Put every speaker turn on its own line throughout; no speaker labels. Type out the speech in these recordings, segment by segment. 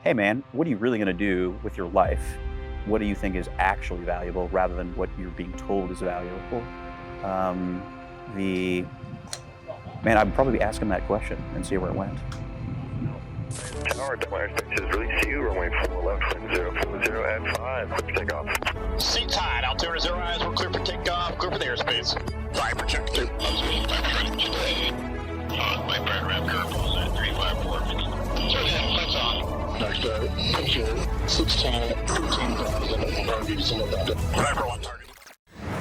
hey man, what are you really going to do with your life? What do you think is actually valuable rather than what you're being told is valuable? Man, I'd probably be asking that question and see where it went.
Tower, Dumais is release you, runway 4 left, 040 at 5, clear for takeoff.
Seats high, altimeter 0 eyes, we're clear for takeoff, clear for the airspace. Viper check 2. Viper at ramp curve, all at 354. So yeah, lights on. Next picture, 16, 15,000, I'll give you some of that. Viper on target.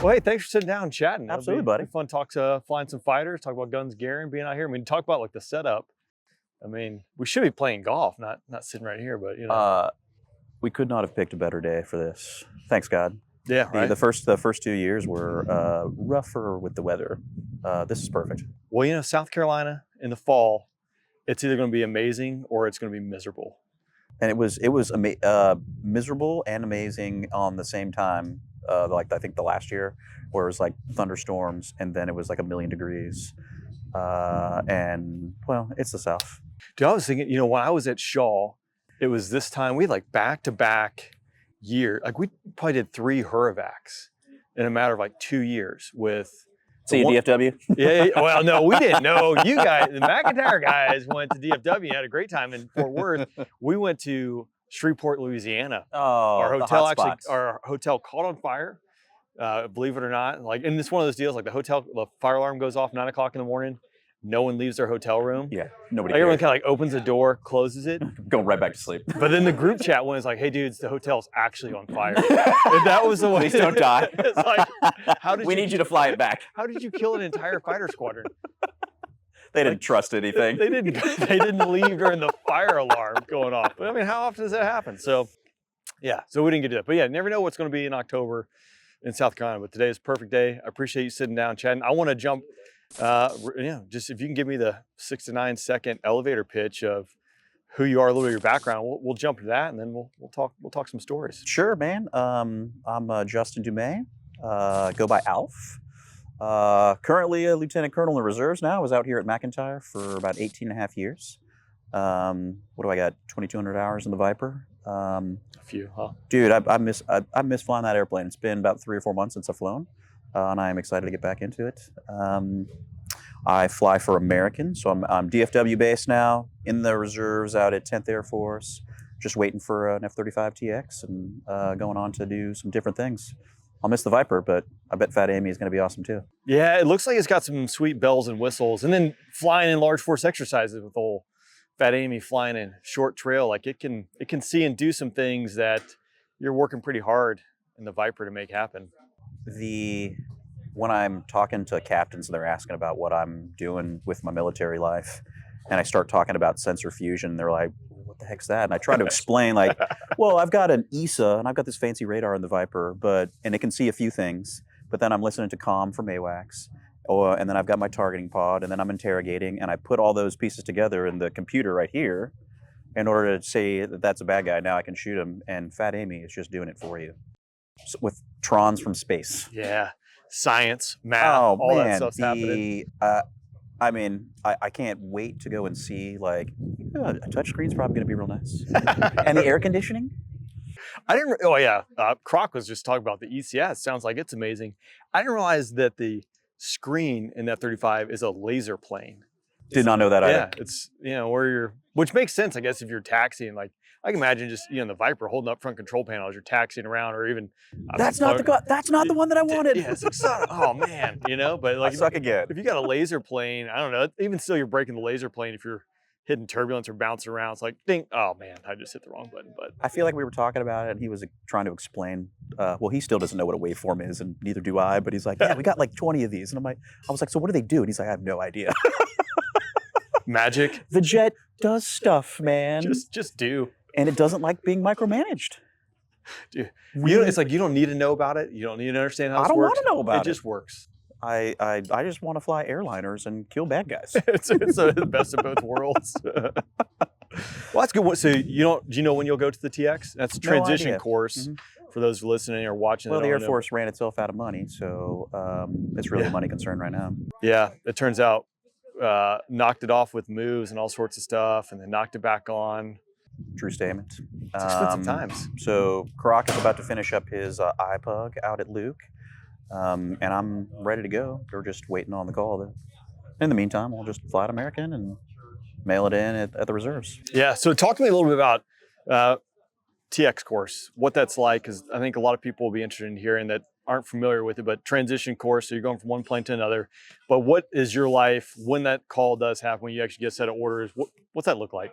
Well, hey, thanks for sitting down and chatting.
Absolutely, buddy.
Fun talks, flying some fighters, talk about guns, Garin, being out here. I mean, talk about like the setup. I mean, we should be playing golf, not sitting right here, but you know.
We could not have picked a better day for this. Thanks, God.
Yeah, right.
The first 2 years were rougher with the weather. This is perfect.
Well, you know, South Carolina in the fall, it's either going to be amazing or it's going to be miserable.
And it was miserable and amazing on the same time. Like I think the last year, where it was like thunderstorms, and then it was like 1,000,000 degrees. And well, it's the South.
Dude, I was thinking, you know, when I was at Shaw, it was this time we had like back-to-back year. Like we probably did 3 Hurrivacs in a matter of like 2 years with.
See you, DFW?
Yeah, well, no, we didn't. No, you guys, the McIntyre guys went to DFW and had a great time in Fort Worth. We went to Shreveport, Louisiana.
Oh,
our hotel
the hot spots.
our hotel caught on fire. Believe it or not, like, and it's one of those deals. Like the fire alarm goes off 9 o'clock in the morning. No one leaves their hotel room.
Yeah, nobody.
Like, everyone kind of like opens the door, closes it,
going right back to sleep.
But then the group chat one is like, "Hey, dudes, the hotel's actually on fire." And that was the way.
Please don't die.
It's like, how did
we need you to fly it back.
How did you kill an entire fighter squadron?
They didn't trust anything.
They didn't leave during the fire alarm going off. But I mean, how often does that happen? So, yeah. So we didn't get to that. But yeah, never know what's going to be in October in South Carolina. But today is a perfect day. I appreciate you sitting down, chatting. I want to jump. Just if you can give me the 6 to 9 second elevator pitch of who you are, a little bit of your background, we'll jump to that, and then we'll talk some stories.
Sure, man. I'm Justin Dumais. Go by ALF. Currently a lieutenant colonel in the reserves now. I was out here at McIntyre for about 18.5 years. What do I got? 2,200 hours in the Viper.
A few, huh?
Dude, I miss flying that airplane. It's been about 3 or 4 months since I've flown. And I am excited to get back into it. I fly for American, so I'm DFW based now, in the reserves out at 10th Air Force, just waiting for an F-35 TX and going on to do some different things. I'll miss the Viper, but I bet Fat Amy is going to be awesome too.
Yeah, it looks like it's got some sweet bells and whistles, and then flying in large force exercises with old Fat Amy flying in short trail, like it can see and do some things that you're working pretty hard in the Viper to make happen.
When I'm talking to captains and they're asking about what I'm doing with my military life, and I start talking about sensor fusion, they're like, what the heck's that? And I try to explain, like, well, I've got an ESA and I've got this fancy radar in the Viper, and it can see a few things, but then I'm listening to comm from AWACS, and then I've got my targeting pod, and then I'm interrogating, and I put all those pieces together in the computer right here in order to say that that's a bad guy. Now I can shoot him, and Fat Amy is just doing it for you. So, with Trons from space.
Yeah. Science, math, all that stuff's happening.
I mean, I can't wait to go and see, like, a touchscreen's probably going to be real nice. And the air conditioning?
Croc was just talking about the ECS. Sounds like it's amazing. I didn't realize that the screen in that F-35 is a laser plane.
Did not know that either.
Yeah, it's, you know, which makes sense, I guess, if you're taxiing. Like, I can imagine just, you know, the Viper holding up front control panel as you're taxiing around, or even.
That's not the one that I wanted.
Yeah, it's like, oh man, you know, but like,
I suck again.
If you got a laser plane, I don't know, even still you're breaking the laser plane if you're hitting turbulence or bouncing around. It's like, ding, oh man, I just hit the wrong button. But
I feel like we were talking about it and he was trying to explain, well, he still doesn't know what a waveform is, and neither do I, but he's like, yeah, we got like 20 of these. And I was like, so what do they do? And he's like, I have no idea.
Magic.
The jet does stuff, man.
Just do.
And it doesn't like being micromanaged.
Dude, it's like you don't need to know about it. You don't need to understand how it works.
I don't want to know about it.
It just works.
I just want to fly airliners and kill bad guys.
it's the best of both worlds. Well, that's good. So do you know when you'll go to the TX? That's a transition course for those listening or watching.
Well, the Air Force ran itself out of money, so it's really a money concern right now.
Yeah, it turns out knocked it off with moves and all sorts of stuff, and then knocked it back on.
True statement.
It's expensive times.
So Croc is about to finish up his iPug out at Luke, and I'm ready to go. We're just waiting on the call. In the meantime, we'll just fly to American and mail it in at the reserves.
Yeah. So talk to me a little bit about TX course, what that's like, because I think a lot of people will be interested in hearing that aren't familiar with it, but transition course, so you're going from one plane to another. But what is your life when that call does happen, when you actually get a set of orders? What's that look like?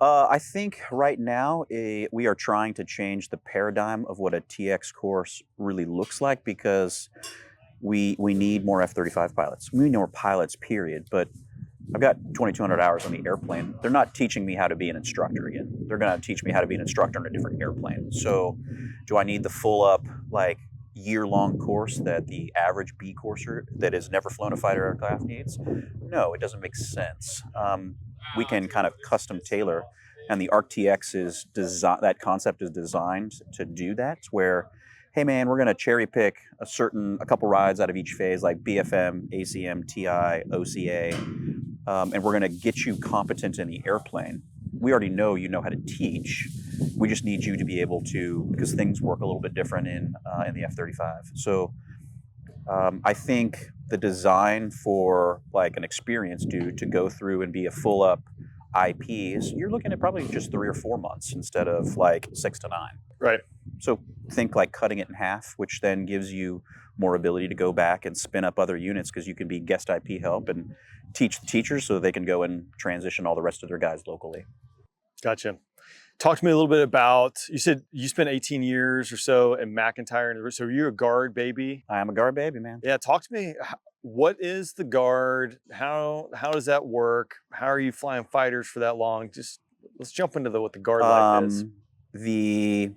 I think right now we are trying to change the paradigm of what a TX course really looks like, because we need more F-35 pilots. We need more pilots, period. But I've got 2,200 hours on the airplane. They're not teaching me how to be an instructor again. They're going to teach me how to be an instructor in a different airplane. So do I need the full up, like, year-long course that the average B courser that has never flown a fighter aircraft needs? No, it doesn't make sense. We can kind of custom tailor, and the ARC-TX is that concept is designed to do that, where, hey man, we're going to cherry pick a couple rides out of each phase, like BFM, ACM, TI, OCA, and we're going to get you competent in the airplane. We already know you know how to teach. We just need you to be able to, because things work a little bit different in the F-35. So I think the design for like an experienced dude to go through and be a full up IP is, you're looking at probably just 3 or 4 months instead of like 6 to 9.
Right.
So think like cutting it in half, which then gives you more ability to go back and spin up other units, because you can be guest IP help and teach the teachers so they can go and transition all the rest of their guys locally.
Gotcha. Talk to me a little bit about, you said you spent 18 years or so at McIntyre. So you're a Guard baby?
I am a Guard baby, man.
Yeah. Talk to me. What is the Guard? How does that work? How are you flying fighters for that long? Just let's jump into what the Guard life is.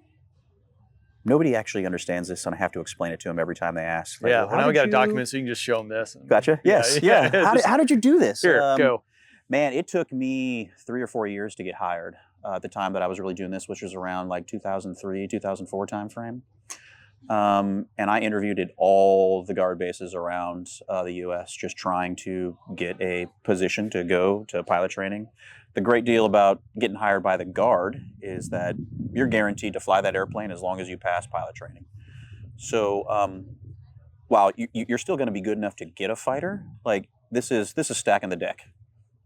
Nobody actually understands this, and I have to explain it to them every time they ask. Like,
yeah,
well,
well, now we got a document, so you can just show them this.
Gotcha. Yes. Yeah. How did you do this?
Here, go.
Man, it took me 3 or 4 years to get hired at the time that I was really doing this, which was around like 2003, 2004 timeframe. And I interviewed at all the Guard bases around the U.S., just trying to get a position to go to pilot training. The great deal about getting hired by the Guard is that you're guaranteed to fly that airplane as long as you pass pilot training. So while you're still going to be good enough to get a fighter, like this is stacking the deck.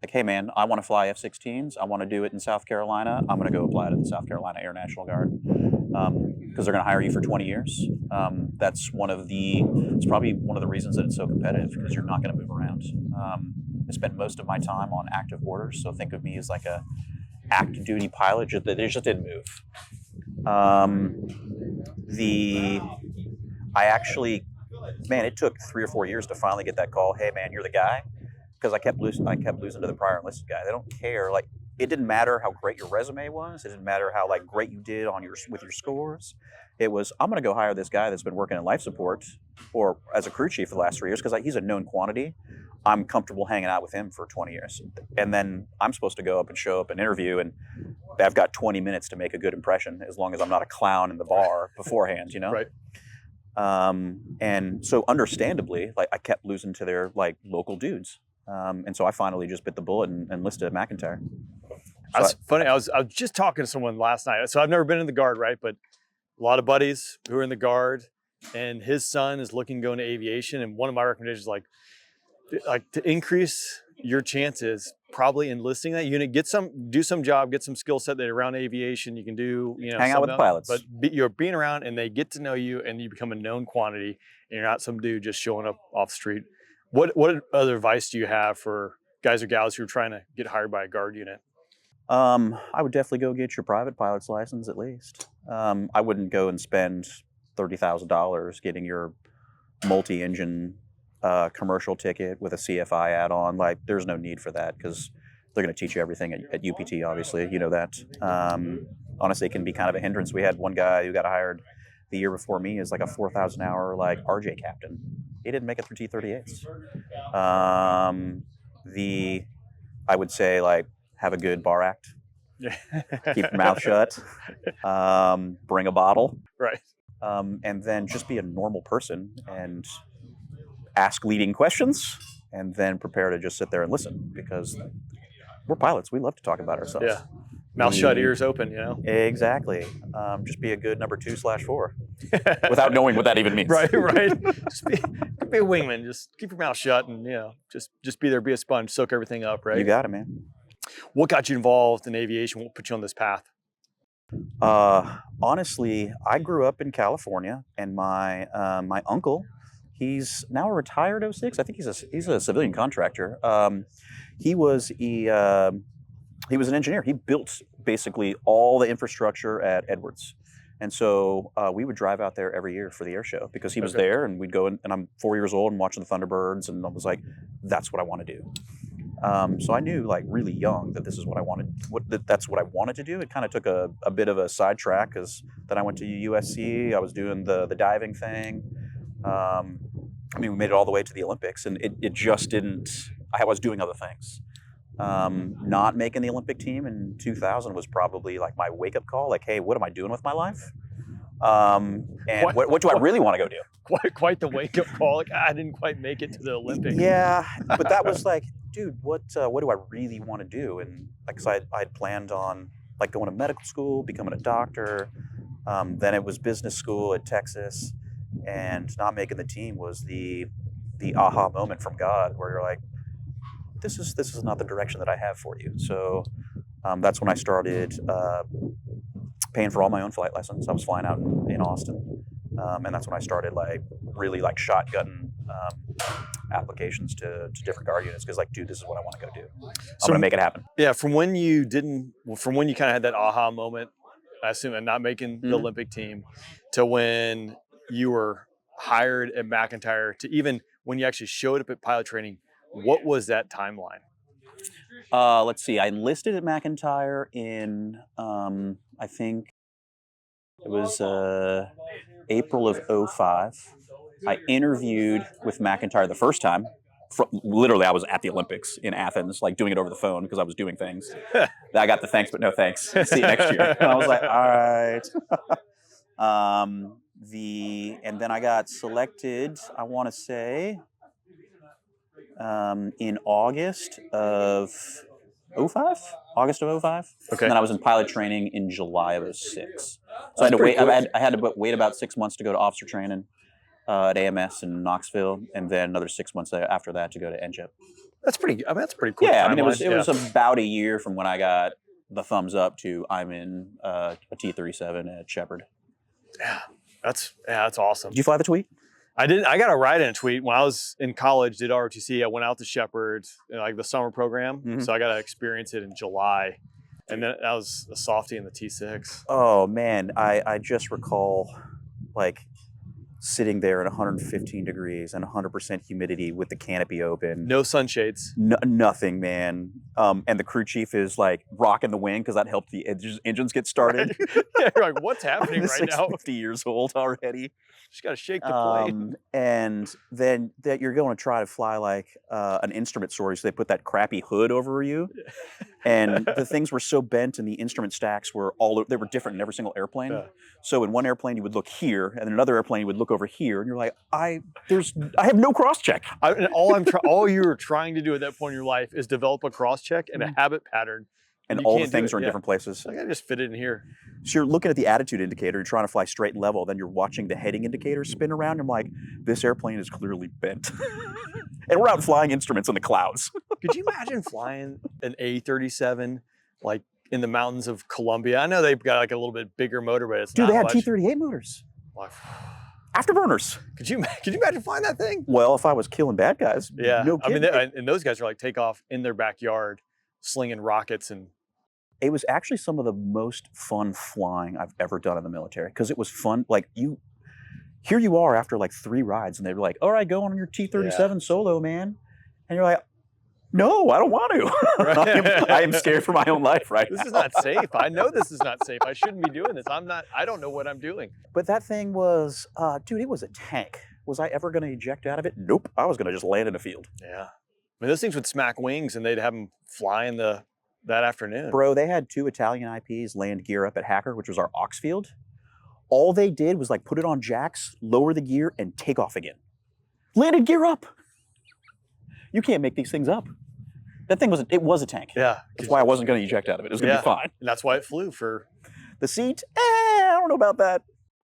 Like, hey man, I want to fly F-16s. I want to do it in South Carolina. I'm going to go apply to the South Carolina Air National Guard, because they're going to hire you for 20 years. It's probably one of the reasons that it's so competitive, because you're not going to move around. I spend most of my time on active orders, so think of me as like a active duty pilot. They just didn't move. It took 3 or 4 years to finally get that call. Hey man, you're the guy. Because I kept losing to the prior enlisted guy. They don't care. Like, it didn't matter how great your resume was. It didn't matter how like great you did with your scores. It was, I'm going to go hire this guy that's been working in life support or as a crew chief for the last 3 years, because he's a known quantity. I'm comfortable hanging out with him for 20 years. And then I'm supposed to go up and show up and interview, and I've got 20 minutes to make a good impression, as long as I'm not a clown in the bar beforehand, you know?
Right.
And so understandably, like, I kept losing to their like local dudes. And so I finally just bit the bullet and enlisted at McIntyre.
That's funny. I was just talking to someone last night. So I've never been in the Guard, right? But a lot of buddies who are in the Guard, and his son is looking to go into aviation. And one of my recommendations is like to increase your chances, probably enlisting that unit, do some job, get some skill set that around aviation you can do,
hang out with the pilots.
But you're being around, and they get to know you, and you become a known quantity, and you're not some dude just showing up off the street. What other advice do you have for guys or gals who are trying to get hired by a Guard unit?
I would definitely go get your private pilot's license at least. I wouldn't go and spend $30,000 getting your multi-engine commercial ticket with a CFI add-on. Like, there's no need for that, because they're going to teach you everything at UPT, obviously. You know that. Honestly, it can be kind of a hindrance. We had one guy who got hired the year before me as like a 4,000-hour like RJ captain. He didn't make it through T-38s. I would say, like, have a good bar act. Keep your mouth shut. Bring a bottle.
Right.
And then just be a normal person and ask leading questions, and then prepare to just sit there and listen, because we're pilots. We love to talk about ourselves.
Yeah. Mouth shut, ears open, you know?
Exactly. Just be a good number 2/4 without knowing what that even means.
Right. Just be a wingman. Just keep your mouth shut and, you know, just be there, be a sponge, soak everything up, right?
You got it, man.
What got you involved in aviation? What put you on this path?
Honestly, I grew up in California, and my uncle, he's now a retired 06. I think he's a civilian contractor. He was an engineer. He built basically all the infrastructure at Edwards. And so we would drive out there every year for the air show because he was there, and we'd go in, and I'm 4 years old and watching the Thunderbirds, and I was like, that's what I want to do. So I knew like really young that this is what I wanted, that's what I wanted to do. It kind of took a bit of a sidetrack because then I went to USC, I was doing the diving thing. I mean, we made it all the way to the Olympics, and it just didn't, I was doing other things. Not making the Olympic team in 2000 was probably like my wake-up call, like, hey, what am I doing with my life? And what do I really want to go do?
Quite the wake-up call. Like, I didn't quite make it to the Olympics.
Yeah, but that was like, dude, what do I really want to do? And like, 'cause I had planned on like going to medical school, becoming a doctor. Then it was business school at Texas, and not making the team was the aha moment from God, where you're like, this is not the direction that I have for you. So that's when I started paying for all my own flight lessons. I was flying out in Austin, and that's when I started like really like shotgunning applications to different guard units, because like, dude, this is what I want to go do. I'm gonna make it happen.
Yeah, from when you kind of had that aha moment, I assume, and not making the Olympic team, to when you were hired at McIntyre, to even when you actually showed up at pilot training, what was that timeline?
Let's see. I enlisted at McIntyre in I think it was April of 2005. I interviewed with McIntyre the first time. Literally, I was at the Olympics in Athens, like doing it over the phone because I was doing things. I got the thanks, but no thanks. See you next year. And I was like, all right. And then I got selected, I want to say, in August of 2005. August of 2005.
Okay.
And then I was in pilot training in July of 2006. So I had to wait. Cool. I had to wait about 6 months to go to officer training at AMS in Knoxville, and then another 6 months after that to go to NJEP.
That's pretty. I mean, that's pretty cool.
Yeah, I mean, it was about a year from when I got the thumbs up to I'm in a T-37 at Shepherd.
Yeah, that's awesome.
Did you fly the Tweet?
I didn't. I got a ride in a Tweet when I was in college. Did ROTC. I went out to Shepherd, like the summer program. So I got to experience it in July, and then that was a softie in the T6.
Oh man, I just recall like sitting there at 115 degrees and 100% humidity with the canopy open.
No sunshades.
Nothing, man. And the crew chief is like rocking the wing because that helped the engines get started.
Yeah, you're like, what's happening right now?
50 years old already.
Just got to shake the plane.
And then that you're going to try to fly like an instrument story, so they put that crappy hood over you. And the things were so bent, and the instrument stacks were they were different in every single airplane. Yeah. So in one airplane you would look here, and in another airplane you would look over here, and you're like, I have no cross check.
And all you were trying to do at that point in your life is develop a cross check and a habit pattern.
And all the things are in different places.
I gotta just fit it in here.
So you're looking at the attitude indicator, you're trying to fly straight and level, then you're watching the heading indicator spin around. I'm like, this airplane is clearly bent. And we're out flying instruments in the clouds.
Could you imagine flying an A-37 like in the mountains of Colombia? I know they've got like a little bit bigger motor, but it's not
they had
much.
T-38 motors. Afterburners.
Could you imagine flying that thing?
Well, if I was killing bad guys,
yeah.
No kidding.
I mean, and those guys are like take off in their backyard, slinging rockets and.
It was actually some of the most fun flying I've ever done in the military, because it was fun. Like here you are after like 3 rides, and they were like, all right, go on your T-37 solo, man. And you're like, no, I don't want to. Right. I am scared for my own life right now.
This is not safe. I know this is not safe. I shouldn't be doing this. I don't know what I'm doing.
But that thing was, dude, it was a tank. Was I ever going to eject out of it? Nope. I was going to just land in a field.
Yeah. I mean, those things would smack wings, and they'd have them fly in that afternoon.
Bro, they had 2 Italian IPs land gear up at Hacker, which was our aux field. All they did was like put it on jacks, lower the gear, and take off again. Landed gear up. You can't make these things up. That thing was a tank.
Yeah.
That's why I wasn't going to eject out of it. It was going to
Yeah.
be fine.
And that's why it flew for.
The seat, I don't know about that.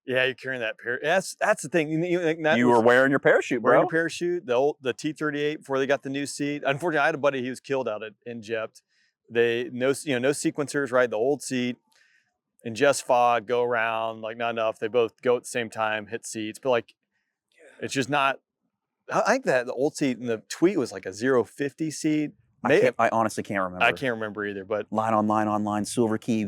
Yeah, you're carrying that parachute. That's the thing.
You were wearing your parachute, bro.
wearing a parachute. The T-38 before they got the new seat. Unfortunately, I had a buddy he was killed out in Jept. No sequencers, right? The old seat, ingest fog, go around, like not enough. They both go at the same time, hit seats, but like it's just not. I think that the old seat in the Tweet was like a 050 seat.
I honestly can't remember.
I can't remember either, but
line online, silver key.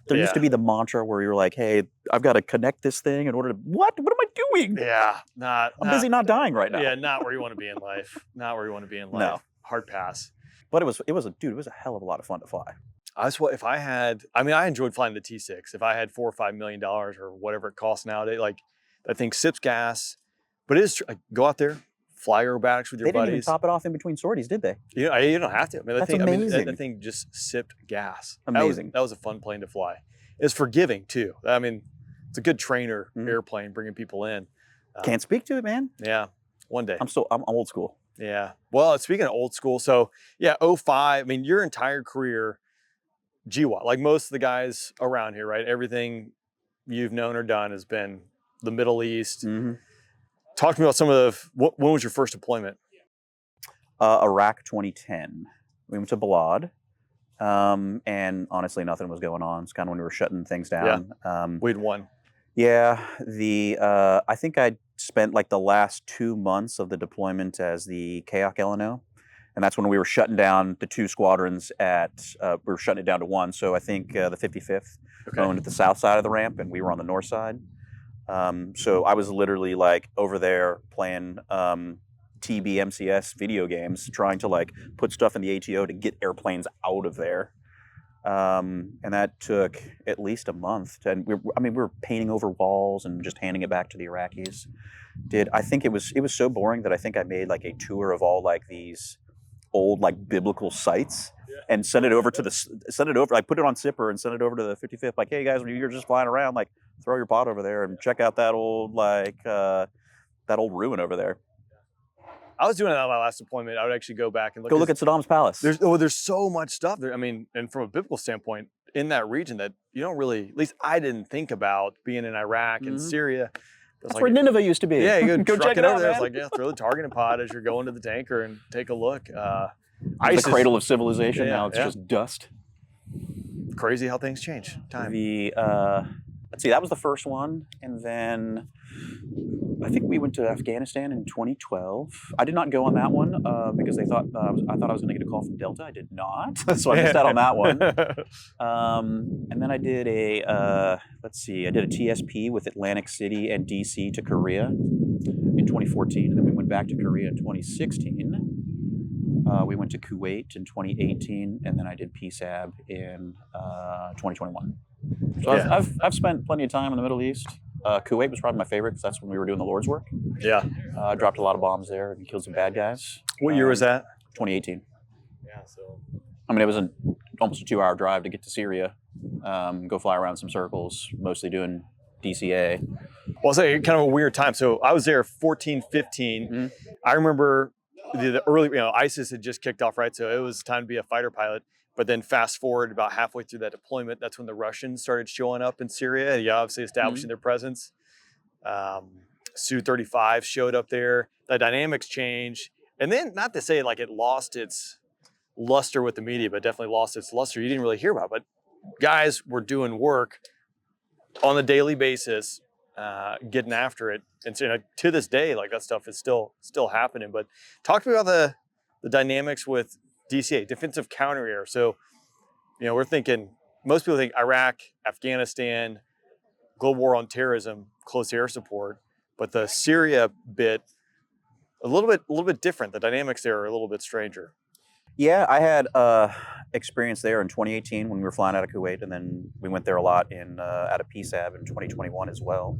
There used to be the mantra where you're like, hey, I've got to connect this thing in order to, what am I doing?
yeah,
I'm busy not dying right now.
Yeah, not where you want to be in life. Not where you want to be in life.
No.
Hard pass.
But it was a hell of a lot of fun to fly.
If I had, I enjoyed flying the T6. If I had $4 or $5 million or whatever it costs nowadays, like that thing sips gas, but it is, go out there, fly aerobatics with your
They didn't
buddies.
even top it off in between sorties, did they?
You don't have to. I mean,
That's amazing.
That thing just sipped gas.
Amazing.
That was a fun plane to fly. It's forgiving too. I mean, it's a good trainer airplane, bringing people in.
Can't speak to it, man.
Yeah, one day.
I'm old school.
Yeah. Well, speaking of old school, so yeah, 05. I mean, your entire career, GWAT, like most of the guys around here, right? Everything you've known or done has been the Middle East.
Mm-hmm.
Talk to me about when was your first deployment?
Iraq 2010. We went to Balad, and honestly, nothing was going on. It's kind of when we were shutting things down.
We'd won.
Yeah, I think I spent like the last 2 months of the deployment as the KAOC LNO, and that's when we were shutting down the 2 squadrons we were shutting it down to 1. So I think the 55th owned at the south side of the ramp, and we were on the north side. So I was literally like over there playing TBMCS video games, trying to like put stuff in the ATO to get airplanes out of there. And that took at least a month. We were painting over walls and just handing it back to the Iraqis. I think it was so boring that I think I made like a tour of all like these old like biblical sites and sent it over. I put it on Zipper and sent it over to the 55th. Like, hey guys, when you're just flying around, like throw your pod over there and check out that old that old ruin over there.
I was doing that on my last deployment. I would actually go back and
look at Saddam's palace.
There's so much stuff there. I mean, and from a biblical standpoint, in that region that you don't really, at least I didn't think about being in Iraq and Syria.
That's where Nineveh used to be.
Yeah, you
go check it
over
out,
there.
man.
It's like, yeah, throw the targeting pod as you're going to the tanker and take a look.
It's the cradle of civilization now. It's just dust.
Crazy how things change. Time.
Let's see, that was the first one, and then I think we went to Afghanistan in 2012. I did not go on that one because I thought I was going to get a call from Delta. I did not, so I missed out on that one. And then I did a TSP with Atlantic City and DC to Korea in 2014, and then we went back to Korea in 2016. We went to Kuwait in 2018, and then I did PSAB in 2021. So I've spent plenty of time in the Middle East. Kuwait was probably my favorite because that's when we were doing the Lord's work.
Yeah.
I dropped a lot of bombs there and killed some bad guys.
What year was that?
2018.
Yeah, so.
I mean, it was almost a 2-hour drive to get to Syria, go fly around some circles, mostly doing DCA.
Well, I'll say kind of a weird time. So I was there 14, 15. Mm-hmm. I remember the early, ISIS had just kicked off, right? So it was time to be a fighter pilot. But then fast forward about halfway through that deployment, that's when the Russians started showing up in Syria, obviously establishing their presence. Su-35 showed up there. The dynamics changed. And then, not to say like it lost its luster with the media, but definitely lost its luster. You didn't really hear about it. But guys were doing work on a daily basis, getting after it. And so, to this day, like that stuff is still happening. But talk to me about the dynamics with DCA, defensive counter air. So, we're thinking, most people think Iraq, Afghanistan, global war on terrorism, close air support, but the Syria bit, a little bit different. The dynamics there are a little bit stranger.
Yeah, I had experience there in 2018 when we were flying out of Kuwait, and then we went there a lot out of PSAB in 2021 as well.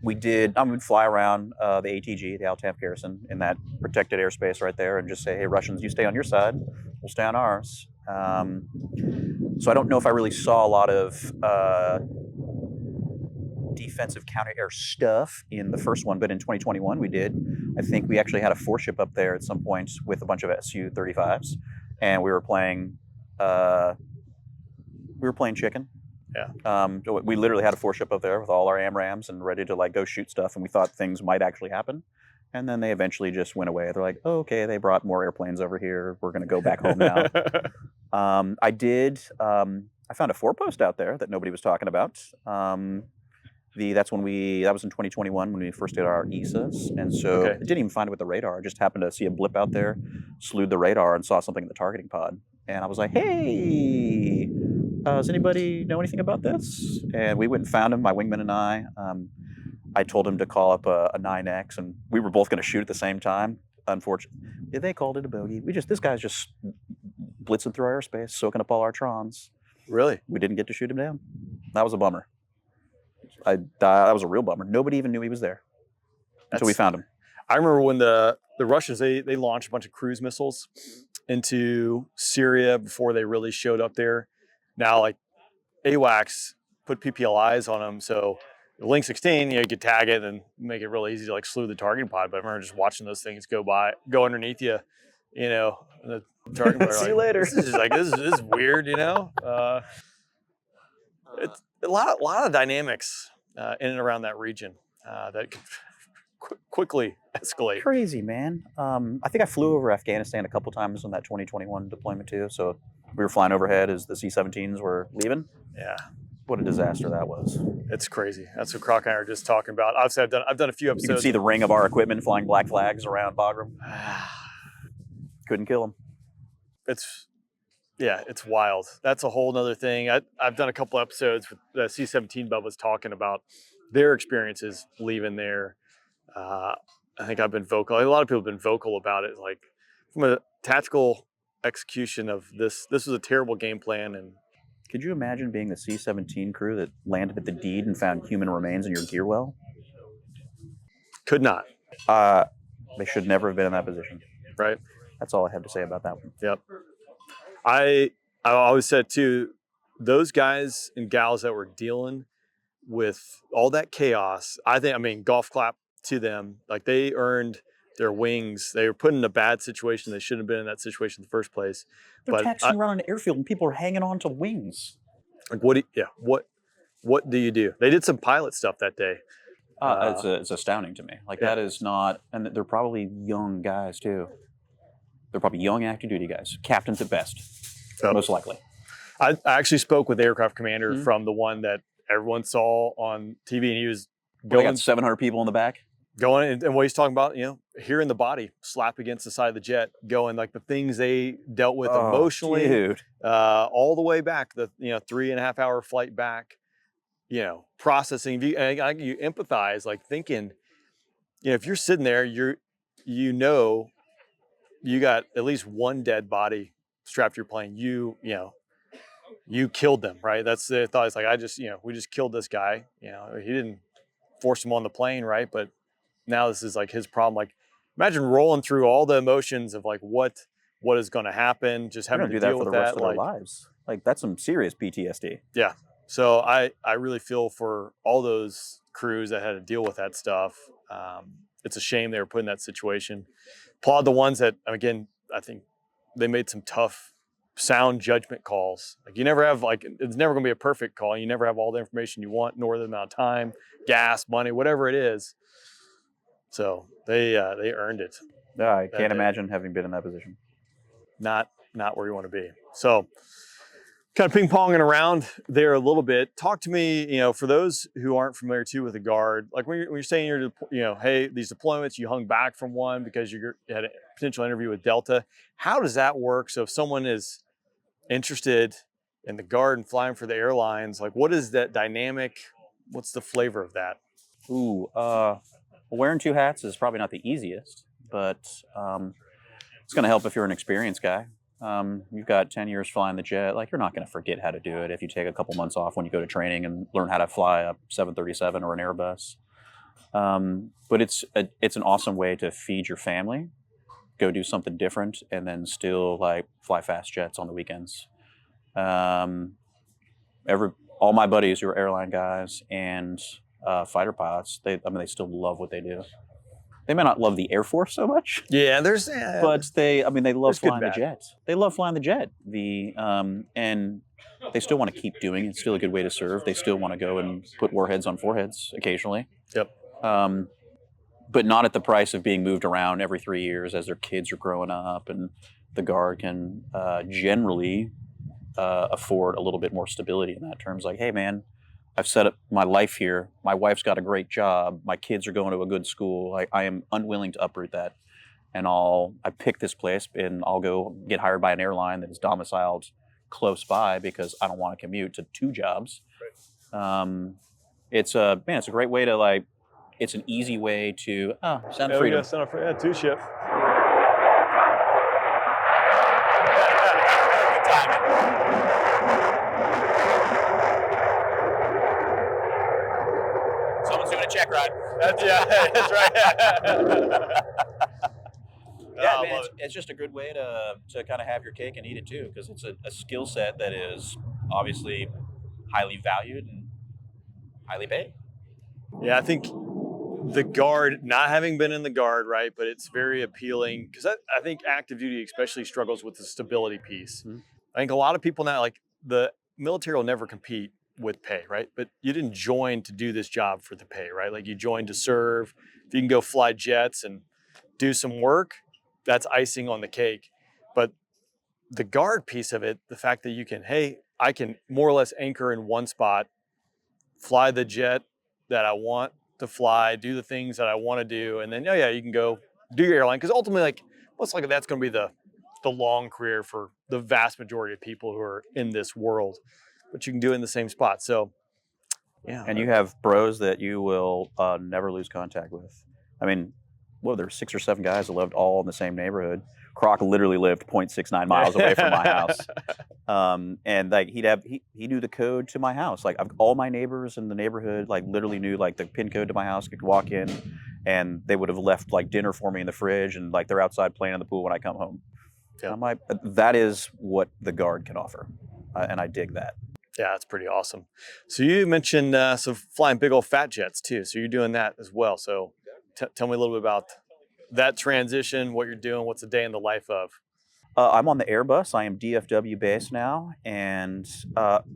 We'd fly around the ATG, the Al-Tamp Garrison, in that protected airspace right there and just say, hey, Russians, you stay on your side, we'll stay on ours. So I don't know if I really saw a lot of defensive counter-air stuff in the first one, but in 2021 we did. I think we actually had a 4-ship up there at some point with a bunch of Su-35s, and we were playing chicken.
Yeah.
We literally had a 4-ship up there with all our AMRAMs and ready to like go shoot stuff, and we thought things might actually happen. And then they eventually just went away. They're like, oh, okay, they brought more airplanes over here. We're going to go back home now. I found a 4-post out there that nobody was talking about. That was in 2021 when we first did our ESAs. And so I didn't even find it with the radar. I just happened to see a blip out there, slewed the radar and saw something in the targeting pod. And I was like, hey, does anybody know anything about this? And we went and found him, my wingman and I. I told him to call up a 9X, and we were both going to shoot at the same time. Unfortunately, they called it a bogey. This guy's just blitzing through our airspace, soaking up all our trons.
Really?
We didn't get to shoot him down. That was a bummer. That was a real bummer. Nobody even knew he was there until we found him.
I remember when the Russians, they launched a bunch of cruise missiles into Syria before they really showed up there. Now, like, AWACS put PPLIs on them, so the Link 16, you could tag it and make it really easy to like slew the targeting pod. But I remember just watching those things go underneath you, and the targeting pod.
See you later.
This is weird, It's a lot of dynamics in and around that region that could quickly escalate.
Crazy, man. I think I flew over Afghanistan a couple times on that 2021 deployment too. So we were flying overhead as the C-17s were leaving.
Yeah.
What a disaster that was.
It's crazy. That's what Croc and I are just talking about. Obviously, I've done a few episodes.
You can see the ring of our equipment flying black flags around Bagram. Couldn't kill them.
It's wild. That's a whole nother thing. I've done a couple episodes with the C-17 Bubba's talking about their experiences leaving there. I think I've been vocal. A lot of people have been vocal about it. Like, from a tactical execution of this was a terrible game plan. And
could you imagine being the C-17 crew that landed at the Deed and found human remains in your gear well?
Could not.
They should never have been in that position.
Right.
That's all I have to say about that one.
Yep. I always said too, those guys and gals that were dealing with all that chaos, golf clap to them. Like, they earned their wings. They were put in a bad situation. They shouldn't have been in that situation in the first place.
They're taxiing around an airfield and people are hanging on to wings.
Like, what do you do? They did some pilot stuff that day.
It's astounding to me. Like, that is not, and they're probably young guys too. They're probably young active duty guys, captains at best, most likely.
I actually spoke with the aircraft commander from the one that everyone saw on TV, and he was going.
They got 700 people in the back.
Going, and what he's talking about, hearing the body slap against the side of the jet, going like the things they dealt with emotionally,
dude.
All the way back, the 3.5 hour flight back, processing. You empathize, like, thinking, if you're sitting there, you got at least one dead body strapped to your plane. You killed them, right? That's the thought. It's like, we just killed this guy. He didn't force him on the plane, right? But now this is like his problem. Like, imagine rolling through all the emotions of like what is going to happen, just having to deal with that
for the rest of their lives. Like, that's some serious PTSD.
Yeah. So I really feel for all those crews that had to deal with that stuff. It's a shame they were put in that situation. Applaud the ones that, again, I think they made some tough, sound judgment calls. Like, you never have, like, it's never going to be a perfect call. You never have all the information you want, nor the amount of time, gas, money, whatever it is. So they earned it.
Yeah, I can't imagine having been in that position.
Not where you want to be. So, kind of ping-ponging around there a little bit. Talk to me, for those who aren't familiar too with the Guard, like when you're saying hey, these deployments, you hung back from one because you had a potential interview with Delta. How does that work? So if someone is interested in the Guard and flying for the airlines, like, what is that dynamic? What's the flavor of that?
Wearing 2 hats is probably not the easiest, but it's going to help if you're an experienced guy. You've got 10 years flying the jet. Like, you're not going to forget how to do it if you take a couple months off when you go to training and learn how to fly a 737 or an Airbus. But it's an awesome way to feed your family, go do something different, and then still like fly fast jets on the weekends. All my buddies who are airline guys and fighter pilots, they still love what they do. They may not love the Air Force so much,
Yeah,
but they love
There's good
flying the
and bad.
jet. They love flying the jet. And they still want to keep doing it. It's still a good way to serve. They still want to go and put warheads on foreheads occasionally.
Yep.
But not at the price of being moved around every 3 years as their kids are growing up, and the Guard can generally afford a little bit more stability in that terms. Like, hey man, I've set up my life here. My wife's got a great job. My kids are going to a good school. I am unwilling to uproot that, and I pick this place, and I'll go get hired by an airline that is domiciled close by because I don't want to commute to 2 jobs. It's a great way to like. It's an easy way to sound of freedom.
Sound of freedom. 2 ship.
Someone's doing a check ride.
That's right.
Yeah,
I
man,
love
it's just a good way to kind of have your cake and eat it too, because it's a skill set that is obviously highly valued and highly paid.
Yeah, I think the Guard, not having been in the Guard, right, but it's very appealing because I think active duty especially struggles with the stability piece.
Mhm.
I think a lot of people now, like the military will never compete with pay, right? But you didn't join to do this job for the pay, right? Like you joined to serve. If you can go fly jets and do some work, that's icing on the cake. But the Guard piece of it, the fact that you can, hey, I can more or less anchor in one spot, fly the jet that I want to fly, do the things that I want to do, and then you can go do your airline, because ultimately, like most likely, that's going to be the long career for the vast majority of people who are in this world. But you can do it in the same spot. So, yeah.
And you have bros that you will never lose contact with. I mean, there were 6 or 7 guys that lived all in the same neighborhood. Croc literally lived 0.69 miles away from my house. And like he knew the code to my house. Like all my neighbors in the neighborhood like literally knew like the pin code to my house. Could walk in, and they would have left like dinner for me in the fridge, and like they're outside playing in the pool when I come home.
Yeah.
And I'm like, that is what the Guard can offer, and I dig that.
Yeah, that's pretty awesome. So you mentioned flying big old fat jets too. So you're doing that as well. So tell me a little bit about that transition, what you're doing, what's a day in the life of.
I'm on the Airbus. I am DFW based now, and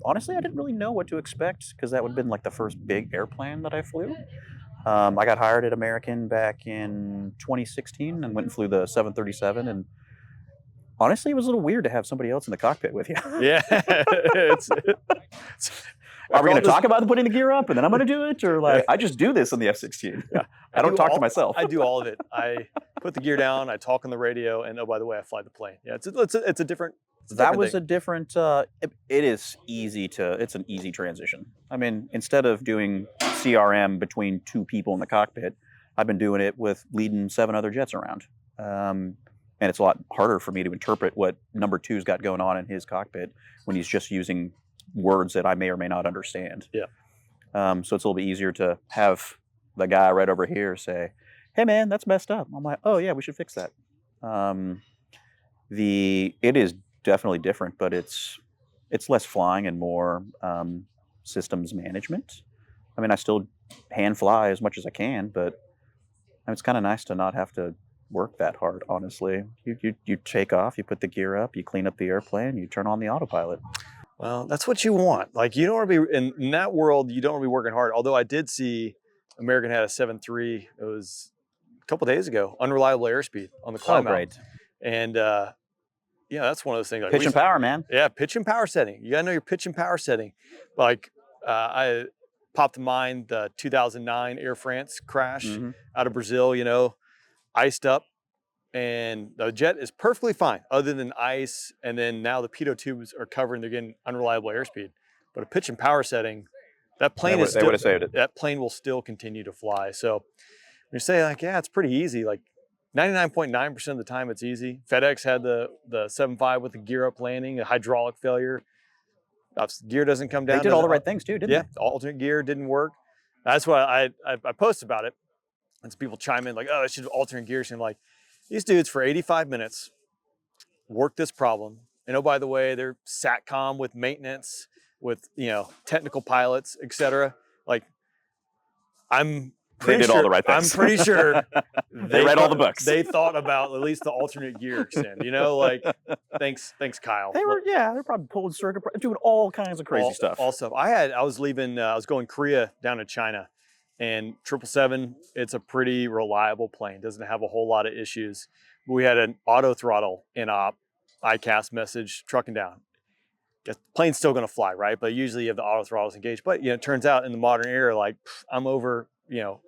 honestly, I didn't really know what to expect because that would have been like the first big airplane that I flew. I got hired at American back in 2016 and went and flew the 737, and honestly, it was a little weird to have somebody else in the cockpit with you.
Yeah.
Are we going to talk about putting the gear up and then I'm going to do it? Or like, I just do this in the F-16.
Yeah.
I don't talk to myself.
I do all of it. I put the gear down, I talk on the radio, and oh, by the way, I fly the plane. Yeah, it's a different
That was
thing.
a different, it's an easy transition. I mean, instead of doing CRM between 2 people in the cockpit, I've been doing it with leading 7 other jets around. And it's a lot harder for me to interpret what number 2's got going on in his cockpit when he's just using words that I may or may not understand.
Yeah.
So it's a little bit easier to have the guy right over here say, "Hey man, that's messed up." I'm like, "Oh yeah, we should fix that." It is definitely different, but it's less flying and more systems management. I mean, I still hand fly as much as I can, but it's kind of nice to not have to work that hard, honestly. You take off, you put the gear up, you clean up the airplane, you turn on the autopilot.
Well, that's what you want. Like, you don't want to be in that world. You don't want to be working hard. Although I did see American had a 7.3. It was a couple days ago. Unreliable airspeed on the climb out.
Great.
And that's one of those things. Like
Pitch and power, man.
Yeah, pitch and power setting. You gotta know your pitch and power setting. Like I popped to mind the 2009 Air France crash out of Brazil. Iced up. And the jet is perfectly fine, other than ice. And then now the pitot tubes are covering. They're getting unreliable airspeed. But a pitch and power setting, that plane
They would have saved it.
That plane will still continue to fly. So when you say like, yeah, it's pretty easy. Like 99.9% of the time, it's easy. FedEx had the 7.5 with the gear up landing, a hydraulic failure. Gear doesn't come down.
They did all the right things too, didn't
they? Yeah, alternate gear didn't work. That's why I posted about it. And some people chime in like, oh, I should have alternate gears. And I'm like, these dudes for 85 minutes worked this problem. And oh, by the way, they're SATCOM with maintenance, with technical pilots, etc. Like, I'm
They did all the right
I'm
things.
pretty sure
They read all the books.
They thought about at least the alternate gear extend. You know, like thanks, Kyle.
They're probably pulling circuit, doing all kinds of crazy stuff.
All stuff. I was leaving. I was going Korea down to China, and 777. It's a pretty reliable plane. Doesn't have a whole lot of issues. We had an auto throttle in op, ICAS message trucking down. The plane's still going to fly, right? But usually you have the auto throttles engaged. But it turns out in the modern era, like I'm over,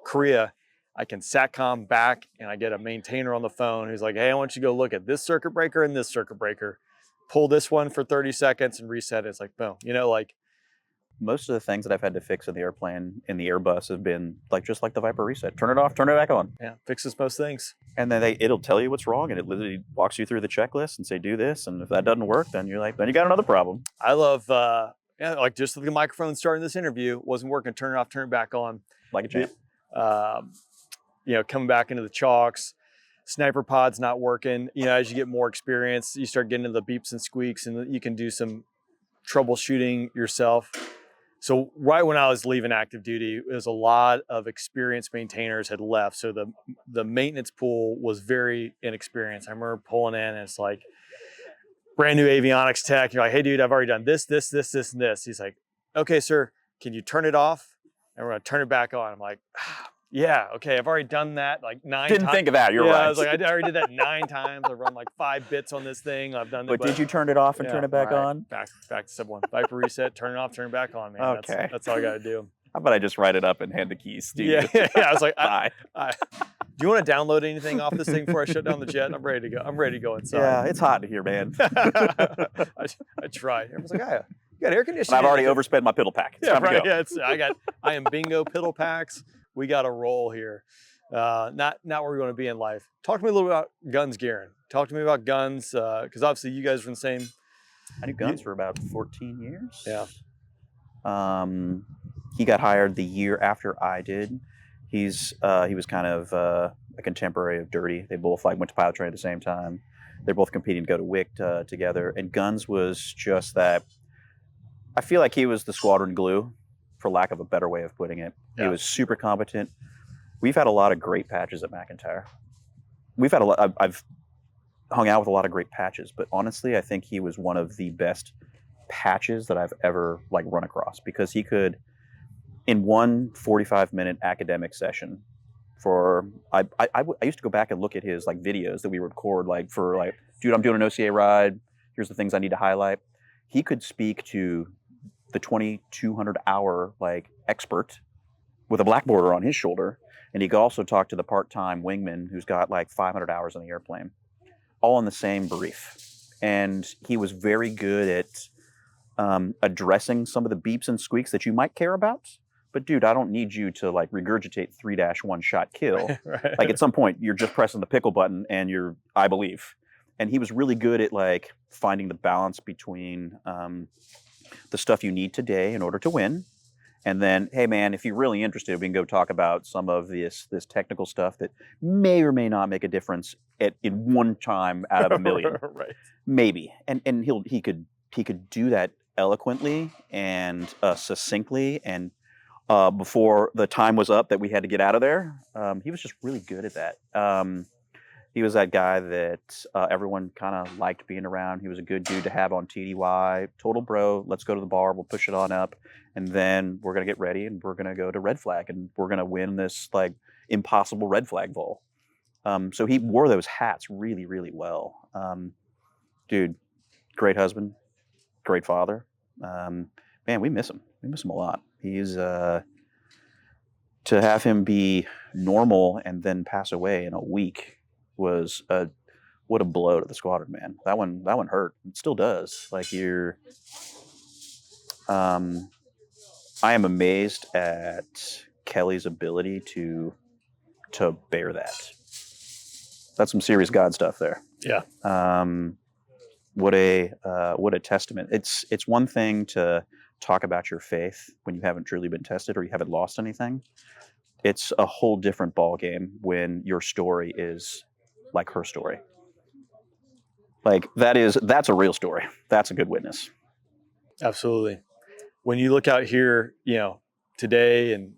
Korea, I can SATCOM back, and I get a maintainer on the phone who's like, "Hey, I want you to go look at this circuit breaker and this circuit breaker. Pull this one for 30 seconds and reset it." It's like boom, like.
Most of the things that I've had to fix in the airplane, in the Airbus, have been just like the Viper reset. Turn it off, turn it back on.
Yeah, fixes most things.
And then it'll tell you what's wrong, and it literally walks you through the checklist and say, do this. And if that doesn't work, then you got another problem.
I love, like just the microphone starting this interview wasn't working. Turn it off, turn it back on.
Like a champ.
Coming back into the chalks. Sniper pod's not working. As you get more experience, you start getting into the beeps and squeaks, and you can do some troubleshooting yourself. So right when I was leaving active duty, it was a lot of experienced maintainers had left. So the maintenance pool was very inexperienced. I remember pulling in, and it's like brand new avionics tech. You're like, "Hey dude, I've already done this, and this." He's like, "Okay, sir, can you turn it off? And we're gonna turn it back on." I'm like, "Yeah, okay, I've already done that like 9 times.
Didn't think of that, you're right.
I was like, I already did that 9 times. I've run like 5 bits on this thing. I've done that.
But did you turn it off and turn it back on?
Back to step one. Viper reset, turn it off, turn it back on, man.
Okay.
That's all I gotta do.
How about I just write it up and hand the keys to you?
Yeah. I was like,
Bye.
do you want to download anything off this thing before I shut down the jet? I'm ready to go. I'm ready to go inside.
Yeah, it's hot in here, man.
I tried. Everyone's like, "Yeah, you got air conditioning."
And I've already overspent my piddle pack. It's time to go.
Yeah, I am bingo piddle packs. We got a roll here. Not where we want to be in life. Talk to me a little about guns, Garin. Talk to me about guns, because obviously you guys are in the same.
I knew guns for about 14 years.
Yeah.
He got hired the year after I did. He was kind of a contemporary of Dirty. They both went to pilot training at the same time. They're both competing to go to WIC together. And Guns was just that. I feel like he was the squadron glue, for lack of a better way of putting it.
Yeah.
He was super competent. We've had a lot of great patches at McIntyre. We've had a lot. I've hung out with a lot of great patches, but honestly, I think he was one of the best patches that I've ever run across, because he could, in one 45-minute academic session, I used to go back and look at his videos that we record dude, I'm doing an OCA ride. Here's the things I need to highlight. He could speak to the 2,200 hour expert with a black border on his shoulder. And he could also talk to the part-time wingman who's got 500 hours on the airplane, all in the same brief. And he was very good at addressing some of the beeps and squeaks that you might care about. But dude, I don't need you to regurgitate 3-1 shot kill.
Right.
At some point, you're just pressing the pickle button and I believe. And he was really good at finding the balance between the stuff you need today in order to win. And then, hey man, if you're really interested, we can go talk about some of this technical stuff that may or may not make a difference in one time out of a million.
Right.
Maybe. And he could do that eloquently and succinctly, and before the time was up that we had to get out of there. He was just really good at that. He was that guy that everyone kind of liked being around. He was a good dude to have on TDY. Total bro, let's go to the bar, we'll push it on up, and then we're going to get ready and we're going to go to red flag and we're going to win this impossible red flag vol. So he wore those hats really, really well. Dude, great husband, great father. Man, we miss him. We miss him a lot. He's to have him be normal and then pass away in a week was what a blow to the squadron, man. That one hurt. It still does. I am amazed at Kelly's ability to bear that. That's some serious God stuff there.
Yeah.
What a testament. It's one thing to talk about your faith when you haven't truly been tested or you haven't lost anything. It's a whole different ball game when your story is like her story. That's a real story. That's a good witness.
Absolutely. When you look out here, today, and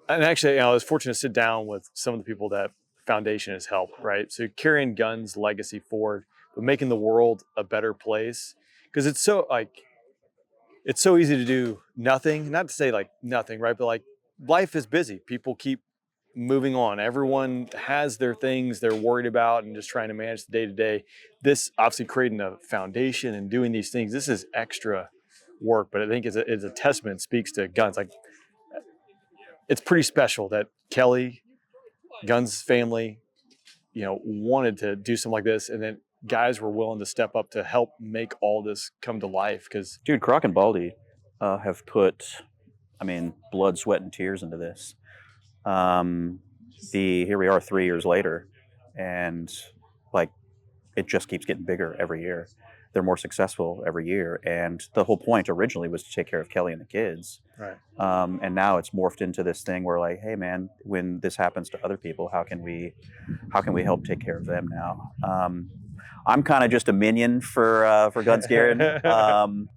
and actually, I was fortunate to sit down with some of the people that Foundation has helped, right? So carrying guns legacy forward, but making the world a better place. Because it's so easy to do nothing, not to say like nothing, right? But like life is busy. People keep moving on. Everyone has their things they're worried about and just trying to manage the day to day. This obviously creating a foundation and doing these things, this is extra work, but I think it's a testament, speaks to guns. Like it's pretty special that Kelly, Guns family, wanted to do something like this, and then guys were willing to step up to help make all this come to life. Because
Dude, Croc and Baldy have put, blood, sweat, and tears into this. Here we are 3 years later, and like it just keeps getting bigger every year. They're more successful every year, and the whole point originally was to take care of Kelly and the kids.
right.
And now it's morphed into this thing where like, hey man, when this happens to other people, how can we help take care of them now? I'm kind of just a minion for Guns Garin. I've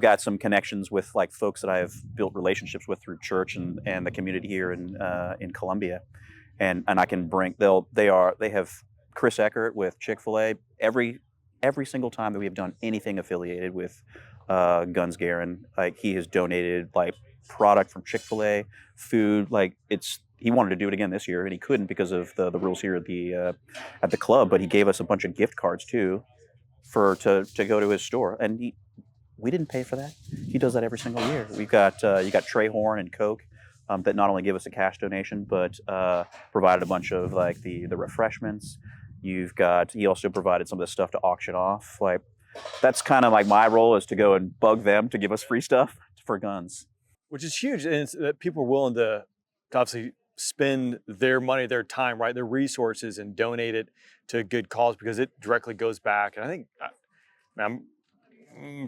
got some connections with like folks that I've built relationships with through church and the community here in Columbia, and I can bring they have Chris Eckert with Chick-fil-A. Every single time that we have done anything affiliated with Guns Garin, like he has donated like product from Chick-fil-A, food. Like he wanted to do it again this year and he couldn't because of the rules here at the club. But he gave us a bunch of gift cards too to go to his store, and we didn't pay for that. He does that every single year. We've got you got Trey Horn and Coke that not only give us a cash donation but provided a bunch of like the refreshments. He also provided some of the stuff to auction off. Like that's kind of like my role, is to go and bug them to give us free stuff for guns.
Which is huge, and it's that people are willing to obviously spend their money, their time, right, their resources, and donate it to a good cause, because it directly goes back. And I think I'm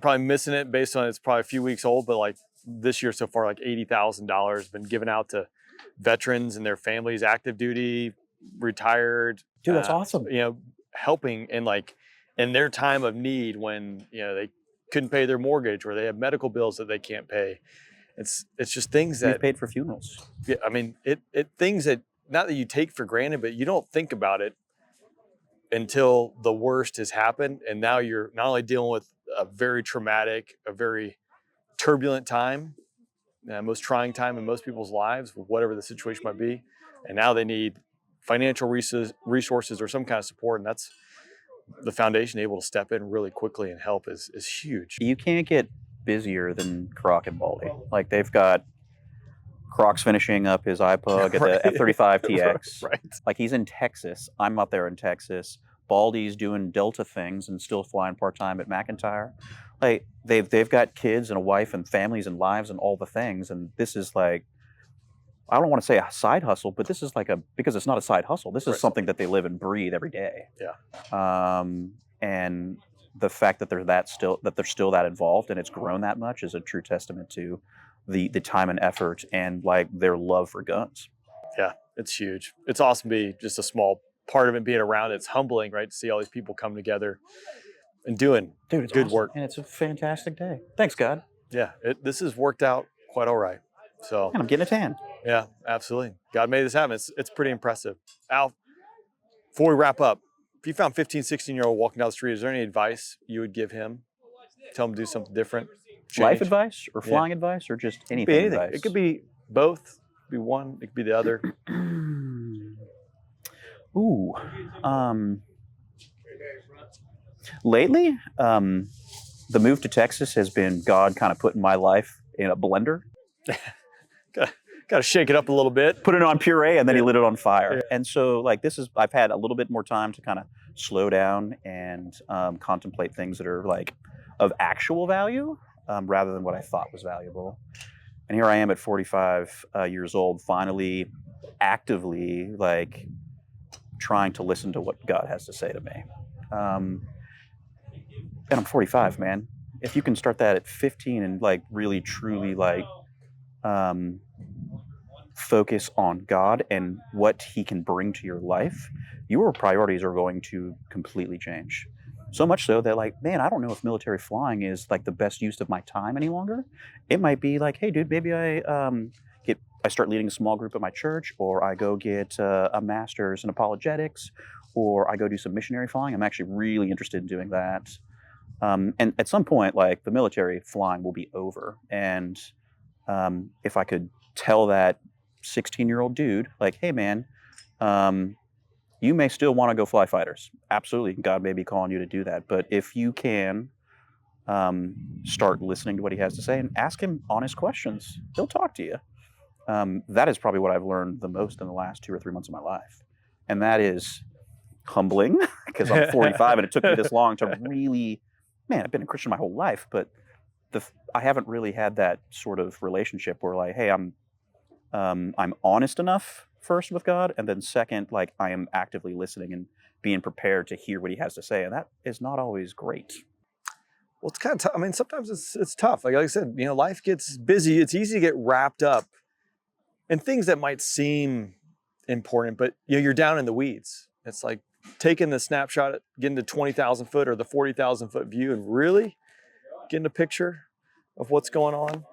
probably missing it based on it's probably a few weeks old, but like this year so far, like $80,000 been given out to veterans and their families, active duty, retired.
Dude, that's awesome.
Helping in their time of need when they couldn't pay their mortgage or they have medical bills that they can't pay. It's just things that
we've paid for funerals.
Yeah, it things that not that you take for granted, but you don't think about it until the worst has happened, and now you're not only dealing with a very traumatic, a very turbulent time, most trying time in most people's lives, whatever the situation might be, and now they need financial resources or some kind of support, and that's the foundation able to step in really quickly and help is huge.
You can't get busier than Croc and Baldy. Like they've got Croc's finishing up his iPug at
Right.
the F-35 TX.
Right.
Like he's in Texas. I'm up there in Texas. Baldy's doing Delta things and still flying part-time at McIntyre. Like they've got kids and a wife and families and lives and all the things. And this is like, I don't want to say a side hustle, but this is like because it's not a side hustle. This is
Right.
something that they live and breathe every day.
Yeah.
And the fact that they're still that involved and it's grown that much is a true testament to the time and effort and like their love for guns.
Yeah, it's huge. It's awesome to be just a small part of it, being around. It's humbling, right, to see all these people come together and doing
It's
good
awesome.
work.
And it's a fantastic day. Thanks, God.
Yeah, this has worked out quite all right. So
And I'm getting a tan.
yeah, absolutely. God made this happen. It's pretty impressive. Al, before we wrap up, if you found 15, 16-year-old walking down the street, is there any advice you would give him? Tell him to do something different?
Life
Change?
advice or
Yeah.
flying advice or just
It could
anything
be anything.
advice?
It could be both. It could be one. It could be the other.
Ooh. Lately, the move to Texas has been God kind of putting my life in a blender.
Got to shake it up a little bit.
Put it on puree and then he
Yeah.
lit it on fire.
Yeah.
And so like I've had a little bit more time to kind of slow down and contemplate things that are like of actual value rather than what I thought was valuable. And here I am at 45 years old, finally actively like trying to listen to what God has to say to me. And I'm 45, man. If you can start that at 15 and like really truly like focus on God and what he can bring to your life, your priorities are going to completely change. So much so that like, man, I don't know if military flying is like the best use of my time any longer. It might be like, hey dude, maybe I get I start leading a small group at my church, or I go get a master's in apologetics, or I go do some missionary flying. I'm actually really interested in doing that. And at some point, like, the military flying will be over. And if I could tell that 16-year-old dude, like, hey, man, you may still want to go fly fighters. Absolutely. God may be calling you to do that. But if you can start listening to what he has to say and ask him honest questions, he'll talk to you. That is probably what I've learned the most in the last 2 or 3 months of my life. And that is humbling, because I'm 45 and it took me this long to really, man, I've been a Christian my whole life, but I haven't really had that sort of relationship where, like, hey, I'm honest enough first with God, and then second, like, I am actively listening and being prepared to hear what he has to say. And that is not always great.
Well, it's kind of tough. I mean, sometimes it's tough. Like I said, you know, life gets busy. It's easy to get wrapped up in things that might seem important, but you know, you're down in the weeds. It's like taking the snapshot at getting to 20,000 foot or the 40,000 foot view and really getting a picture of what's going on.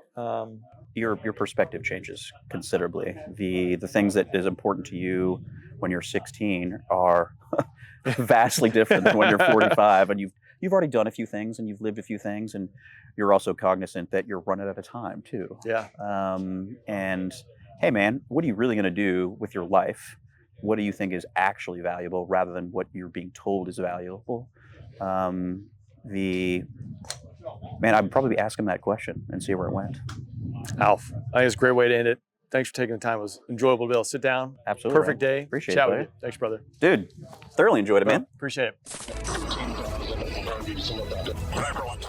Your perspective changes considerably. The things that is important to you when you're 16 are vastly different than when you're 45, and you've already done a few things and you've lived a few things, and you're also cognizant that you're running out of time too.
Yeah.
And hey, man, what are you really going to do with your life? What do you think is actually valuable rather than what you're being told is valuable? Man, I'd probably be asking that question and see where it went.
Alf, I think it's a great way to end it. Thanks for taking the time. It was enjoyable to be able to sit down.
Absolutely.
Perfect day.
Appreciate
Chat
it,
with
buddy.
you. Thanks, brother.
Dude, thoroughly enjoyed it, man.
Appreciate it.
15,000, I'm going to give you some of that.